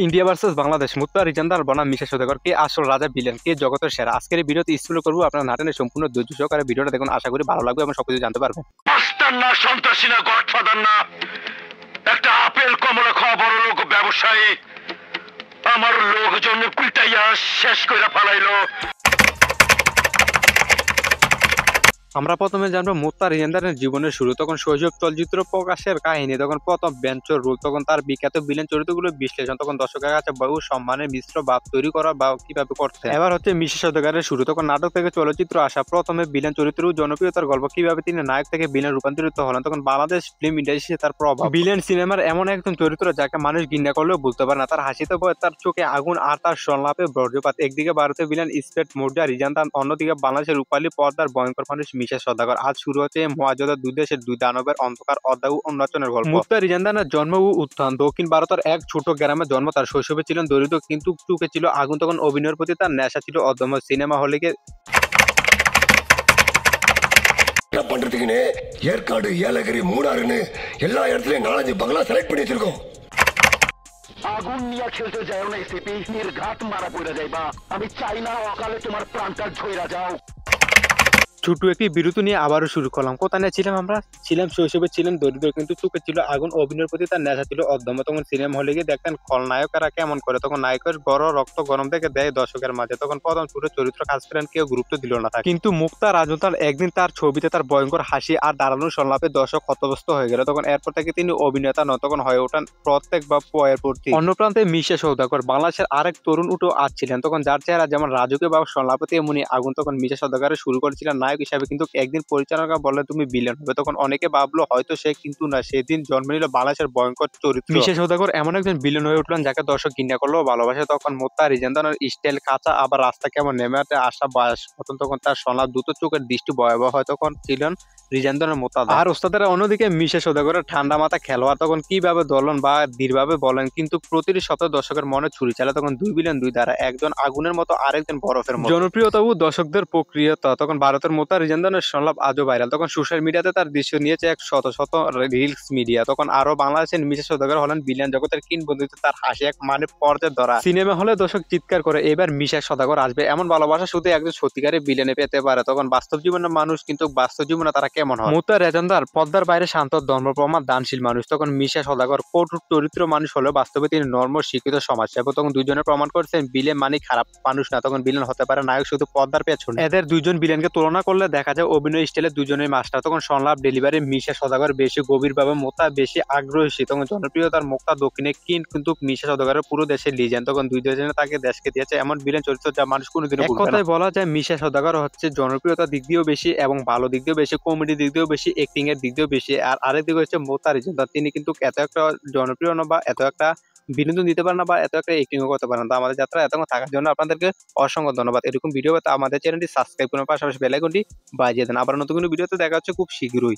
India versus Bangladesh, মুত্তার রিজান্দার বনাম মিশা সওদাগর, কে আসল রাজা ভিলেন, কে জগতের সেরা? আজকের এই ভিডিওতে স্পষ্ট করবো। আপনার নাটেনের সম্পূর্ণ ধৈর্য সহকারে ভিডিওটা দেখুন, আশা করি ভালো লাগবে এবং সবকিছু জানতে পারবেন। মাস্টার না, সন্ত্রাসী না, গডফাদার না, একটা আপেল কমলা খাওয়া বড় লোক ব্যবসায়ী আমার লোকজন কুইটাইয়া শেষ কইরা ফালাইলো। আমরা প্রথমে জানবো মুত্তার রিজান্দারের জীবনের শুরু। তখন শৈশব চলচ্চিত্র প্রকাশের কাহিনী, তখন প্রথম বেঞ্চর রোল, তখন তার বিখ্যাত ভিলেন চরিত্রগুলো বিশ্লেষণ, তখন দর্শকের কাছে বহু সম্মানের মিশ্র ভাব তৈরি করা বা কিভাবে করতে। এবার হচ্ছে মিশা সওদাগরের শুরু। তখন নাটক থেকে চলচ্চিত্র আসা, প্রথমে ভিলেন চরিত্র ও জনপ্রিয়তার গল্প, কিভাবে তিনি নায়ক থেকে ভিলেন রূপান্তরিত হলেন। তখন বাংলাদেশ ফিল্ম ইন্ডাস্ট্রিতে তার প্রভাব। ভিলেন সিনেমার এমন একজন চরিত্র যাকে মানুষ ঘৃণা করলেও বলতে পারে না। তার হাসিতে ভয়, তার চোখে আগুন আর তার সংলাপে বজ্রপাত। একদিকে ভারতের ভিলেন ইস্পেট মুর্জা রিজান্দার, অন্যদিকে বাংলাদেশের রূপালী পর্দার ভয়ঙ্কর মানুষ মিশা সওদাগর। আজ শুরু হচ্ছে মহাযোদ্ধা দুই দেশের দুই দানবের অন্ধকার অধ্যায় উন্মোচনের গল্প। মুত্তার রিজান্দারের জন্ম ও উত্থান। দক্ষিণ ভারতের এক ছোট গ্রামে জন্ম তার। শৈশবে ছিলেন দরিদ্র, কিন্তু চোখে ছিল আগুন। তখন অভিনয়ের প্রতি তার নেশা ছিল অদম্য। সিনেমা হলে গিয়ে பண்றதுக்குன்னு ஏற்காடு ஏலகிரி மூணாறுன்னு எல்லா இடத்துலயும் 4-5 பங்களா செலக்ட் பண்ணி வச்சிருக்கோம்। আগুন নিয়ে খেলতে যাও না সিপি, নির্ঘাত মারা পড়ে যাইবা। আমি চাই না অকালে তোমার প্রাণটা ঝইরা যাও। ছোট একটি বিরতি নিয়ে আবারও শুরু করলাম। কোথায় ছিলাম আমরা? শৈশবে ছিলেন দরিদ্র, কিন্তু চোখে ছিল আগুন। অভিনয়ের প্রতি তার নেশা ছিল অদম্য। তখন সিনেমা হলে গিয়ে দেখতেন খলনায়করা কেমন করে। তখন নায়কের বড় রক্ত গরম দেখে দেয় দর্শকের মাঝে। তখন প্রথম ছোট চরিত্র কাজ করেন, কেউ গুরুত্ব দিল না তাকে। কিন্তু মুক্তা রাজতার একদিন তার ছবিতে তার ভয়ঙ্কর হাসি আর দাঁড়ানোর সংলাপে দর্শক হতভস্ত হয়ে গেল। তখন এরপর থেকে তিনি অভিনেতা নন, তখন হয়ে ওঠেন প্রত্যেক বা পয়ের প্রতি। অন্য প্রান্তে মিশা সওদাগর বাংলাদেশের আরেক তরুণ উঠো আজ ছিলেন। তখন যার চেহারা যেমন রাজকীয় বা সংলাপে এমনই আগুন। তখন মিশা সওদাগর শুরু করেছিলেন নায়ক হিসাবে, কিন্তু একদিন পরিচালকরা বললেন তুমি ভিলেন হবে। তখন অনেকে ভাবলো হয়তো সে, কিন্তু না, সেদিন জন্ম নিল বাংলাদেশের ভয়ঙ্কর চরিত্র। মিশা সওদাগর এমন একজন ভিলেন হয়ে উঠলেন যাকে দর্শক ঘৃণা করলো ভালোবাসে। তখন মুত্তার রিজান্দারের স্টাইল কাঁচা, আবার রাস্তা কেমন নেমে আসা বয়স মতন। তখন তার সংলাপ দ্রুত, চোখের দৃষ্টি ভয়াবহ হয়। তখন ছিলেন রিজান্দারের মোতাদ। আর ওস্তাদেরা অন্যদিকে মিশা সওদাগরের ঠান্ডা মাথা খেলোয়াড়। তখন কিভাবে দলন বা দৃঢ়ভাবে বলেন, কিন্তু প্রতিটি সপ্তাহে দর্শকের মনে ছুরি চালে। তখন দুই ভিলেন দুই ধারা, একজন আগুনের মতো আরেকজন বরফের মতো। জনপ্রিয়তা ও দর্শকদের প্রক্রিয়তা। তখন ভারতের মুত্তার রিজান্দারের সংলাপ আজও ভাইরাল। তখন সোশ্যাল মিডিয়াতে তার দৃশ্য নিয়েছে এক শত শত রিলস মিডিয়া। তখন আরো বাংলাদেশের মিশা সওদাগর হলেন ভিলেন জগতের কিংবদন্তি। তার হাসি এক মানে পর্যায়ে ধরা। সিনেমা হলে দর্শক চিৎকার করে এবার মিশা সওদাগর আসবে। এমন ভালোবাসা শুধু একজন সত্যিকারের ভিলেনে পেতে পারে। তখন বাস্তব জীবনের মানুষ, কিন্তু বাস্তব জীবনে তারা কেমন হয়? মুত্তার রিজান্দার পর্দার বাইরে শান্ত, ধর্মপ্রমাণ, দানশীল মানুষ। তখন মিশা সওদাগর কঠোর চরিত্র মানুষ হলেও বাস্তবে তিনি নর্ম, শিক্ষিত সমাজসেবক। তখন দুইজনে প্রমাণ করছেন ভিলেন মানে খারাপ মানুষ না। তখন ভিলেন হতে পারে নায়ক শুধু পর্দার পেছনে। এদের দুইজন ভিলেনকে তুলনা করলে দেখা যায় অভিনয় স্টাইলে দুজনের মাস্টার। তখন সংলাপ ডেলিভারি মিশা সওদাগর বেশি গভীরভাবে, মুত্তা বেশি আগ্রহী। তখন জনপ্রিয়তার মুক্তা দক্ষিণে, কিন্তু মিশা সওদাগরের পুরো দেশে লিজেন্ড। তখন দুই দেশে তাকে দেশকে দিয়েছে এমন ভিলেন চরিত্র যা মানুষ কোনোদিনও ভুলবে না। এক কথায় বলা যায় মিশা সওদাগর হচ্ছে জনপ্রিয়তার দিক দিয়েও বেশি এবং ভালো দিক দিয়েও বেশি, কমেডি দিক দিয়েও বেশি, অ্যাক্টিং এর দিক দিয়েও বেশি। আর আরেক দিকে হচ্ছে মুত্তার রিজান্দার, তিনি কিন্তু এত একটা জনপ্রিয় না বা এত একটা বিনোদন দিতে পারে না বা এত একটা অ্যাক্টিং করতে পারে না। তো আমাদের যাত্রা এতক্ষণ থাকার জন্য আপনাদেরকে অসংখ্য ধন্যবাদ। এরকম ভিডিও পেতে আমাদের চ্যানেলটি সাবস্ক্রাইব করার পাশাপাশি বেল আইকনটি বাজিয়ে দেন। আবার নতুন কোনো ভিডিওতে দেখা হচ্ছে খুব শীঘ্রই।